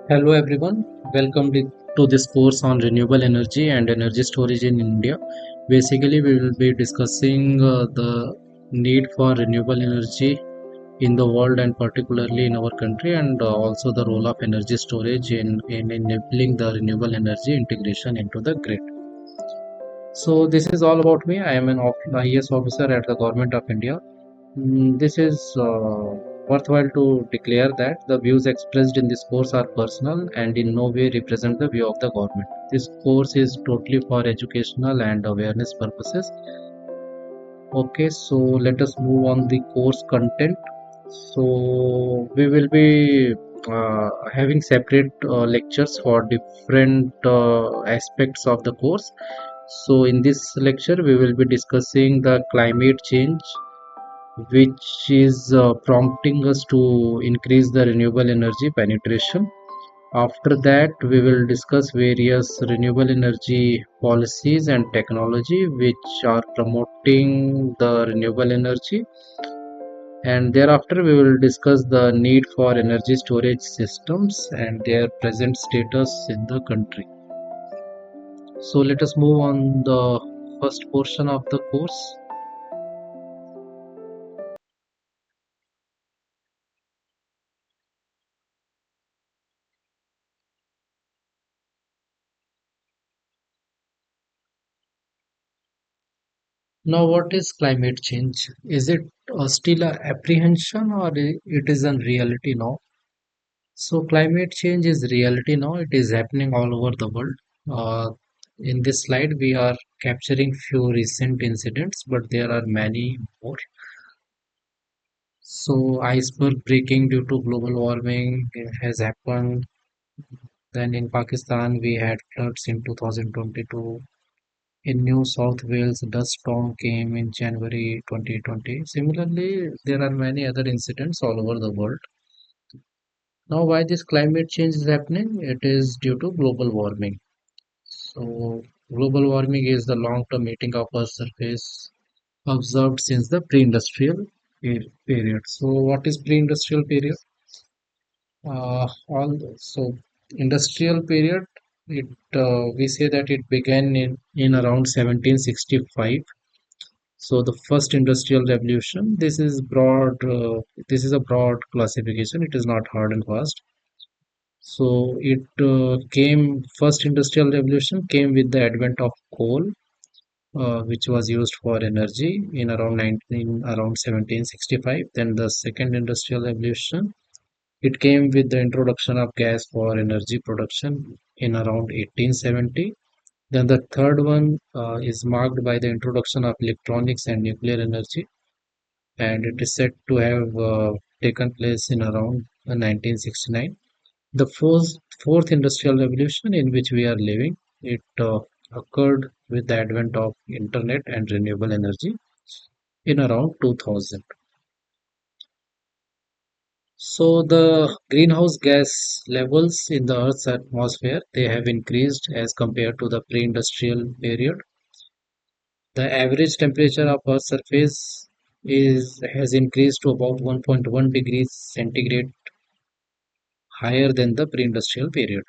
Hello everyone, welcome to this course on renewable energy and energy storage in India. Basically, we will be discussing the need for renewable energy in the world and particularly in our country, and also the role of energy storage in enabling the renewable energy integration into the grid. So, this is all about me. I am an IAS officer at the Government of India. This is worthwhile to declare that the views expressed in this course are personal and in no way represent the view of the government. This course is totally for educational and awareness purposes. Okay, so let us move on the course content. So we will be having separate lectures for different aspects of the course. So in this lecture, we will be discussing the climate change, which is prompting us to increase the renewable energy penetration. After that, we will discuss various renewable energy policies and technology which are promoting the renewable energy. And thereafter, we will discuss the need for energy storage systems and their present status in the country. So, let us move on the first portion of the course. Now, what is climate change? Is it still a apprehension or it is a reality now? So, climate change is reality now. It is happening all over the world. Uh, in this slide, we are capturing few recent incidents, but there are many more. So, iceberg breaking due to global warming has happened. Then in Pakistan, we had floods in 2022. In New South Wales, dust storm came in January 2020. Similarly, there are many other incidents all over the world. Now, why this climate change is happening? It is due to global warming. So, global warming is the long-term heating of Earth's surface observed since the pre-industrial period. So, what is pre-industrial period? So industrial period. It We say that it began in around 1765. So the first industrial revolution. This is broad. This is a broad classification. It is not hard and fast. So it came first industrial revolution came with the advent of coal, which was used for energy in around 1765. Then the second industrial revolution, it came with the introduction of gas for energy production in around 1870. Then the third one is marked by the introduction of electronics and nuclear energy, and it is said to have taken place in around 1969. The fourth industrial revolution in which we are living, it occurred with the advent of internet and renewable energy in around 2000. So the greenhouse gas levels in the Earth's atmosphere, they have increased as compared to the pre-industrial period. The average temperature of Earth's surface is has increased to about 1.1 degrees centigrade higher than the pre-industrial period.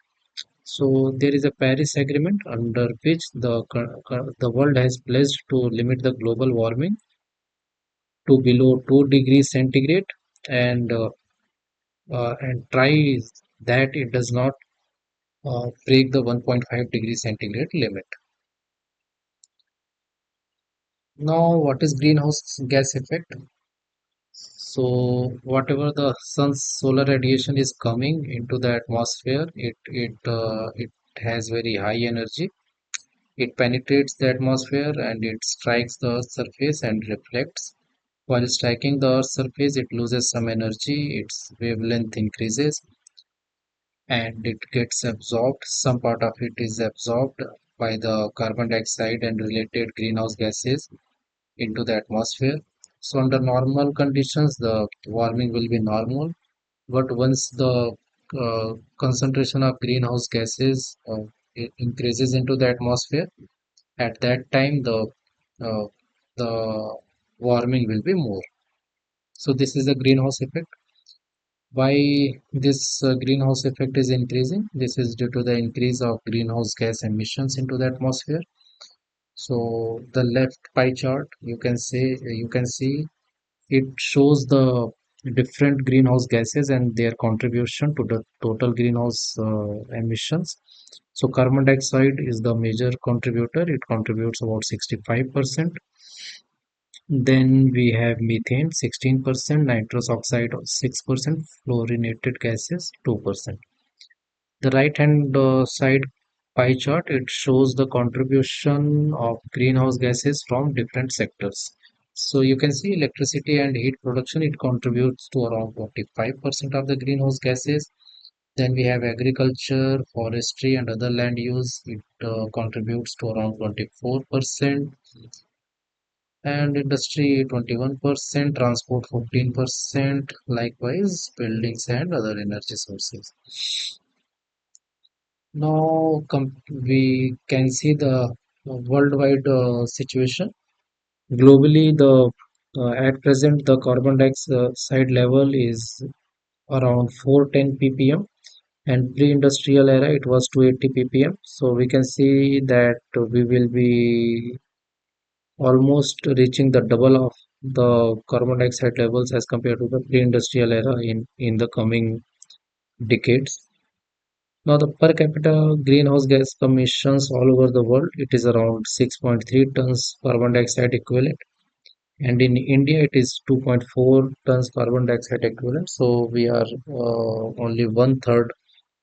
So there is a Paris Agreement under which the world has pledged to limit the global warming to below 2 degrees centigrade, and try that it does not break the 1.5 degree centigrade limit. Now, what is greenhouse gas effect? So, whatever the sun's solar radiation is coming into the atmosphere, it has very high energy. It penetrates the atmosphere and it strikes the Earth's surface and reflects. While striking the Earth's surface, it loses some energy, its wavelength increases, and it gets absorbed. Some part of it is absorbed by the carbon dioxide and related greenhouse gases into the atmosphere. So, under normal conditions, the warming will be normal. But once the concentration of greenhouse gases increases into the atmosphere, at that time uh, the warming will be more. So, this is the greenhouse effect. Why this greenhouse effect is increasing? This is due to the increase of greenhouse gas emissions into the atmosphere. So the left pie chart, you can see it shows the different greenhouse gases and their contribution to the total greenhouse emissions. So carbon dioxide is the major contributor. It contributes about 65%. Then we have methane 16%, nitrous oxide 6%, fluorinated gases 2%. The right hand side pie chart, it shows the contribution of greenhouse gases from different sectors. So you can see electricity and heat production, it contributes to around 25% of the greenhouse gases. Then we have agriculture, forestry, and other land use. It contributes to around 24%, and industry 21%, transport 14%, likewise buildings and other energy sources. Now we can see the worldwide situation. Globally, the at present the carbon dioxide level is around 410 ppm, and pre-industrial era it was 280 ppm. So we can see that we will be almost reaching the double of the carbon dioxide levels as compared to the pre-industrial era in the coming decades. Now, the per capita greenhouse gas emissions all over the world, it is around 6.3 tons carbon dioxide equivalent, and in India it is 2.4 tons carbon dioxide equivalent. So we are only one third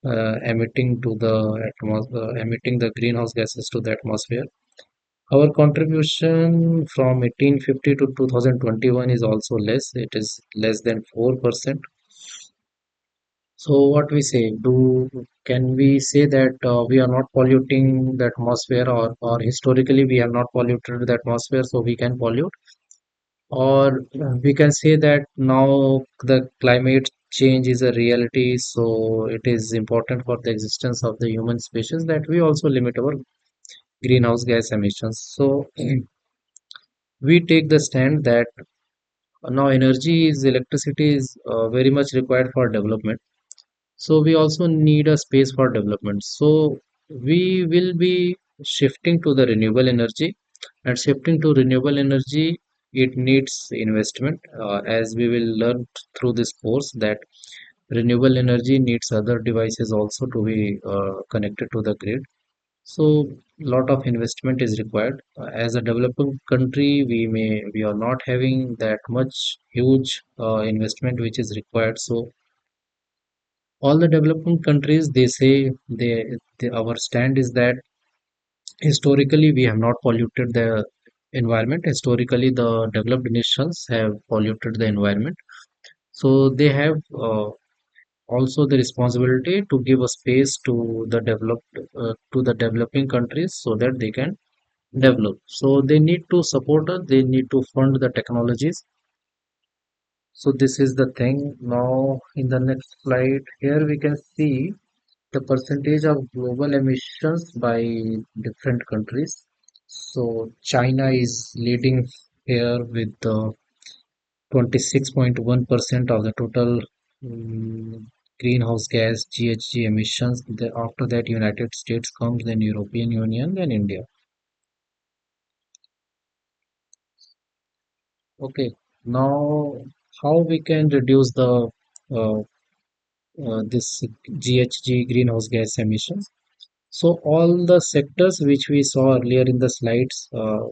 emitting the greenhouse gases to the atmosphere. Our contribution from 1850 to 2021 is also less. It is less than 4%. So what we say, can we say that we are not polluting the atmosphere, or historically we have not polluted the atmosphere, so we can pollute? Or we can say that now the climate change is a reality, so it is important for the existence of the human species that we also limit our greenhouse gas emissions. So we take the stand that now electricity is very much required for development. So we also need a space for development. So we will be shifting to the renewable energy, and shifting to renewable energy, it needs investment. As we will learn through this course that renewable energy needs other devices also to be connected to the grid. So lot of investment is required. As a developing country, we are not having that much huge investment which is required. So all the developing countries, they say our stand is that historically we have not polluted the environment. Historically the developed nations have polluted the environment, so they have also the responsibility to give a space to the developing countries so that they can develop. So they need to support us, they need to fund the technologies. So this is the thing. Now in the next slide here we can see the percentage of global emissions by different countries. So China is leading here with 26.1% of the total greenhouse gas GHG emissions. After that, United States comes, then European Union, then India. Okay, now how we can reduce the uh, this GHG greenhouse gas emissions? So all the sectors which we saw earlier in the slides, uh,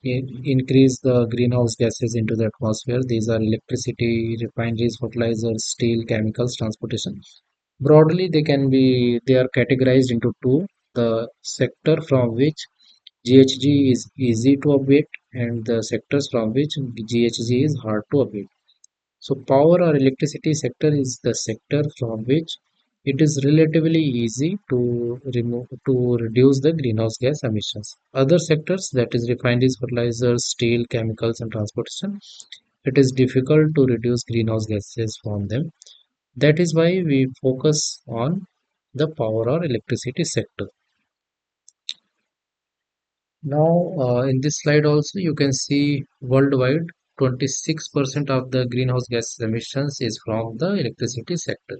increase the greenhouse gases into the atmosphere. These are electricity, refineries, fertilizers, steel, chemicals, transportation. Broadly, they are categorized into two: the sector from which GHG is easy to abate, and the sectors from which GHG is hard to abate. So power or electricity sector is the sector from which it is relatively easy to reduce the greenhouse gas emissions. Other sectors, that is refineries, fertilizers, steel, chemicals, and transportation, it is difficult to reduce greenhouse gases from them. That is why we focus on the power or electricity sector. Now, in this slide also you can see worldwide. 26% of the greenhouse gas emissions is from the electricity sector.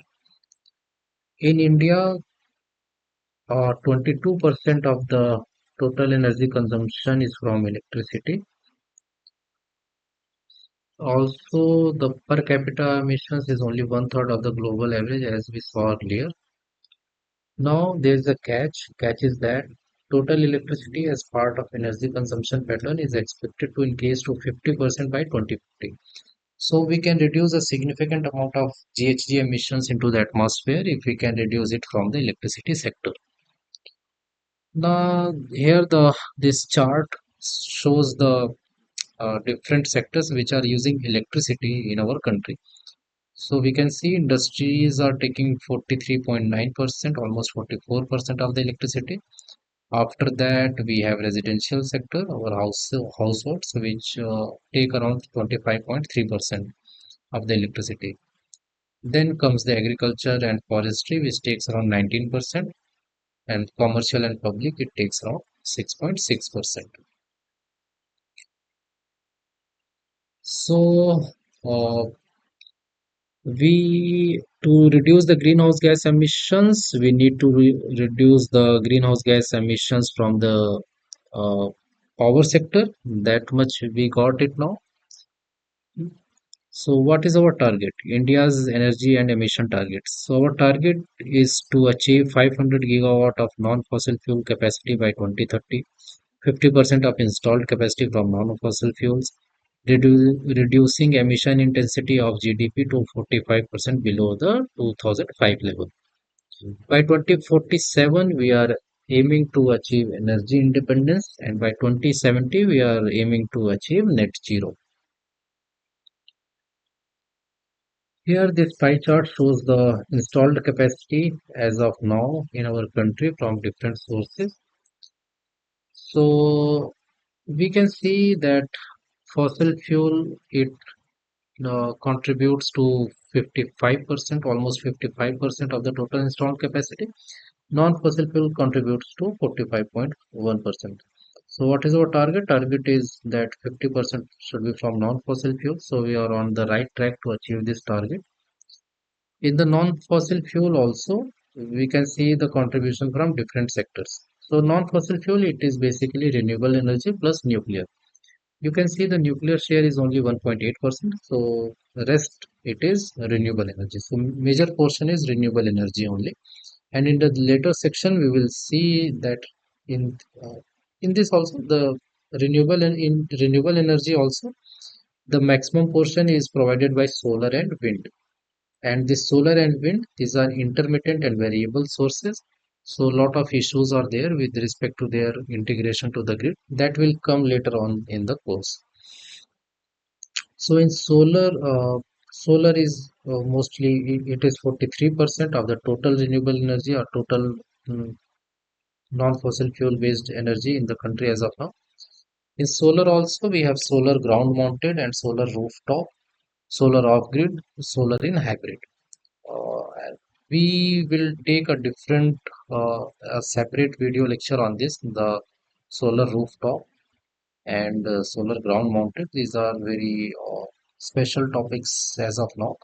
In India, 22% of the total energy consumption is from electricity. Also, the per capita emissions is only one third of the global average, as we saw earlier. Now, there is a catch. Catch is that total electricity as part of energy consumption pattern is expected to increase to 50% by 2050. So we can reduce a significant amount of GHG emissions into the atmosphere if we can reduce it from the electricity sector. Now, here this chart shows the different sectors which are using electricity in our country. So we can see industries are taking 43.9%, almost 44% of the electricity. After that, we have residential sector, our households, which take around 25.3% of the electricity. Then comes the agriculture and forestry, which takes around 19%, and commercial and public, it takes around 6.6%. So, uh, we to reduce the greenhouse gas emissions, we need to reduce the greenhouse gas emissions from the uh, power sector. That much we got it now. So what is our target? India's energy and emission targets. So our target is to achieve 500 gigawatt of non-fossil fuel capacity by 2030, 50% of installed capacity from non-fossil fuels, reducing emission intensity of GDP to 45% below the 2005 level. By 2047, we are aiming to achieve energy independence, and by 2070, we are aiming to achieve net zero. Here, this pie chart shows the installed capacity as of now in our country from different sources. So we can see that fossil fuel it contributes to 55%, almost 55% of the total installed capacity. Non-fossil fuel contributes to 45.1%. So what is our target? Target is that 50% should be from non-fossil fuel. So we are on the right track to achieve this target. In the non-fossil fuel also, we can see the contribution from different sectors. So non-fossil fuel, it is basically renewable energy plus nuclear. You can see the nuclear share is only 1.8%. So the rest, it is renewable energy. So major portion is renewable energy only. And in the later section, we will see that in uh, in this also the in renewable energy also the maximum portion is provided by solar and wind. And this solar and wind, these are intermittent and variable sources. So a lot of issues are there with respect to their integration to the grid. That will come later on in the course. So in solar is mostly it is 43% of the total renewable energy or total mm, non-fossil fuel based energy in the country as of now. In solar also we have solar ground mounted and solar rooftop, solar off grid, solar in hybrid. And we will take a separate video lecture on this, the solar rooftop and solar ground mounted. These are very special topics as of now.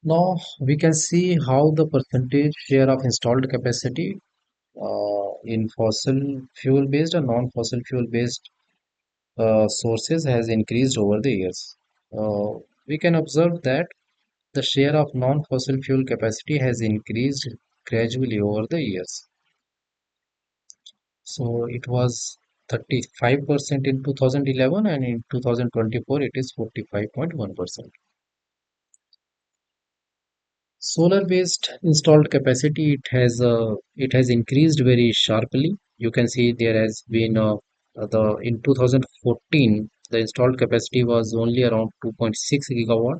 Now we can see how the percentage share of installed capacity in fossil fuel based and non-fossil fuel based sources has increased over the years. We can observe that the share of non-fossil fuel capacity has increased gradually over the years. So it was 35% in 2011 and in 2024 it is 45.1%. Solar based installed capacity it has increased very sharply. You can see there has been the in 2014 the installed capacity was only around 2.6 gigawatt.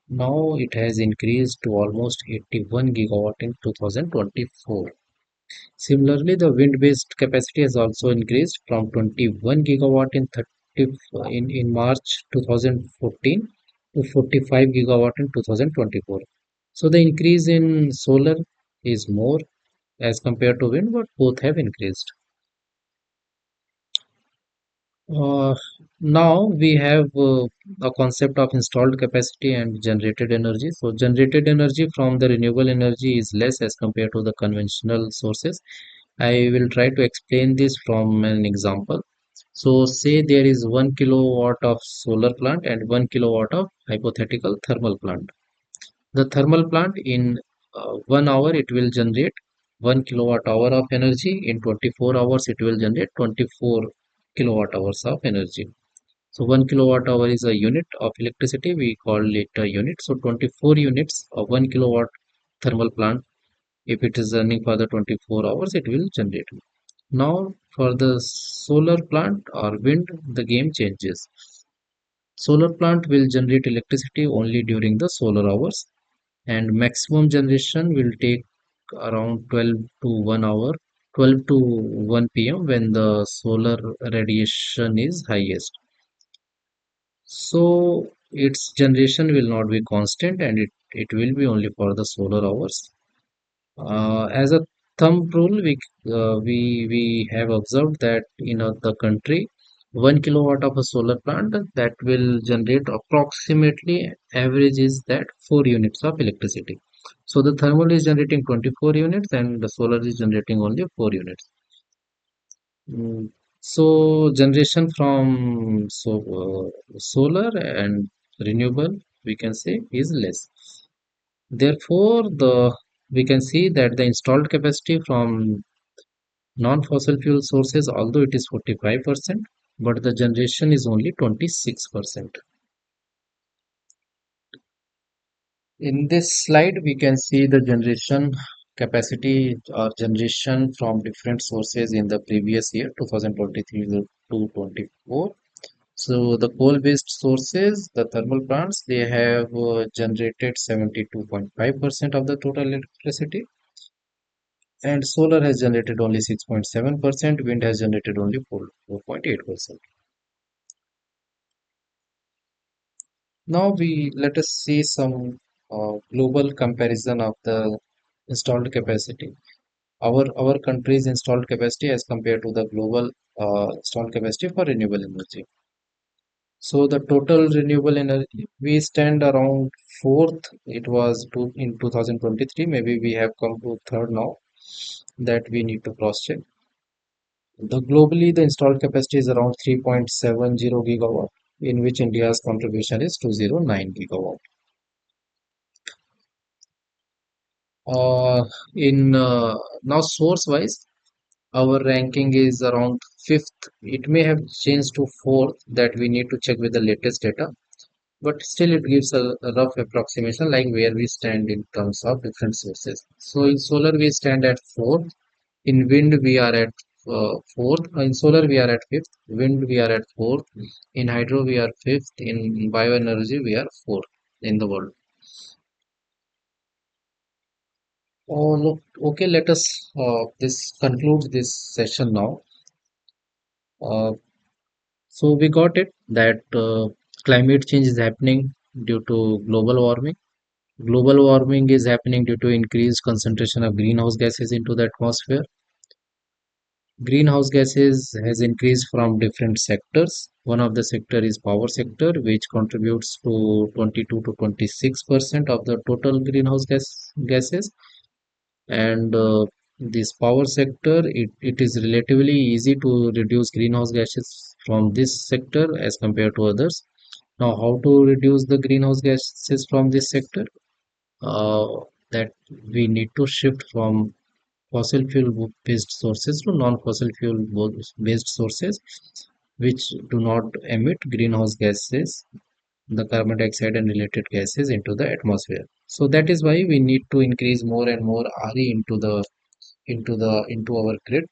Now it has increased to almost 81 gigawatt in 2024. Similarly, the wind-based capacity has also increased from 21 gigawatt in March 2014 to 45 gigawatt in 2024. So the increase in solar is more as compared to wind, but both have increased. Uh, Now we have a concept of installed capacity and generated energy. So generated energy from the renewable energy is less as compared to the conventional sources. I will try to explain this from an example. So say there is 1 kilowatt of solar plant and 1 kilowatt of hypothetical thermal plant. The thermal plant in 1 hour it will generate 1 kilowatt hour of energy. In 24 hours it will generate 24 kilowatt hours of energy. So 1 kilowatt hour is a unit of electricity. We call it a unit. So 24 units of 1 kilowatt thermal plant. If it is running for the 24 hours, it will generate. Now for the solar plant or wind, the game changes. Solar plant will generate electricity only during the solar hours, and maximum generation will take around 12 to 1 hour, 12 to 1 p.m. when the solar radiation is highest. So its generation will not be constant, and it will be only for the solar hours. As a thumb rule, we have observed that in the country, 1 kilowatt of a solar plant that will generate approximately average is that 4 units of electricity. So the thermal is generating 24 units and the solar is generating only 4 units. Mm, So generation from solar and renewable we can say is less. Therefore, the we can see that the installed capacity from non-fossil fuel sources, although it is 45%, but the generation is only 26%. In this slide, we can see the generation capacity or generation from different sources in the previous year, 2023 to 24. So the coal-based sources, the thermal plants, they have generated 72.5% of the total electricity, and solar has generated only 6.7%, wind has generated only 4.8%. Now we let us see some global comparison of the installed capacity. Our country's installed capacity as compared to the global installed capacity for renewable energy. So the total renewable energy, we stand around fourth. It was in 2023. Maybe we have come to third now that we need to cross check. The globally, the installed capacity is around 3.70 gigawatt, in which India's contribution is 209 gigawatt. Uh, in Now source wise, our ranking is around fifth. It may have changed to fourth. That we need to check with the latest data, but still it gives a rough approximation like where we stand in terms of different sources. So in solar we stand at fourth. In wind, we are at fourth. In solar, we are at fifth. Wind, we are at fourth. In hydro, we are fifth. In bioenergy, we are fourth in the world. Oh, look, okay. Let us this conclude this session now. Uh, so we got it that climate change is happening due to global warming. Global warming is happening due to increased concentration of greenhouse gases into the atmosphere. Greenhouse gases has increased from different sectors. One of the sector is power sector, which contributes to 22 to 26% of the total gases. And this power sector, it is relatively easy to reduce greenhouse gases from this sector as compared to others. Now, how to reduce the greenhouse gases from this sector? Uh, that we need to shift from fossil fuel based sources to non-fossil fuel based sources which do not emit greenhouse gases, the carbon dioxide and related gases into the atmosphere. So that is why we need to increase more and more RE into our grid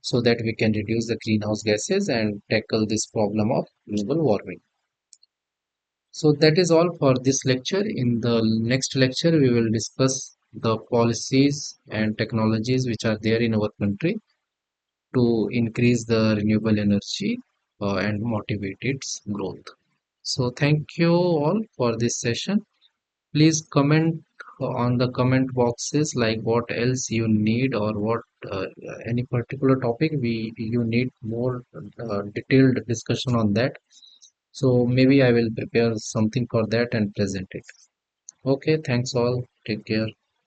so that we can reduce the greenhouse gases and tackle this problem of global warming. So that is all for this lecture. In the next lecture, we will discuss the policies and technologies which are there in our country to increase the renewable energy and motivate its growth. So thank you all for this session. Please comment on the comment boxes like what else you need or what uh, any particular topic, we you need more detailed discussion on that. So maybe I will prepare something for that and present it. Okay, thanks all. Take care.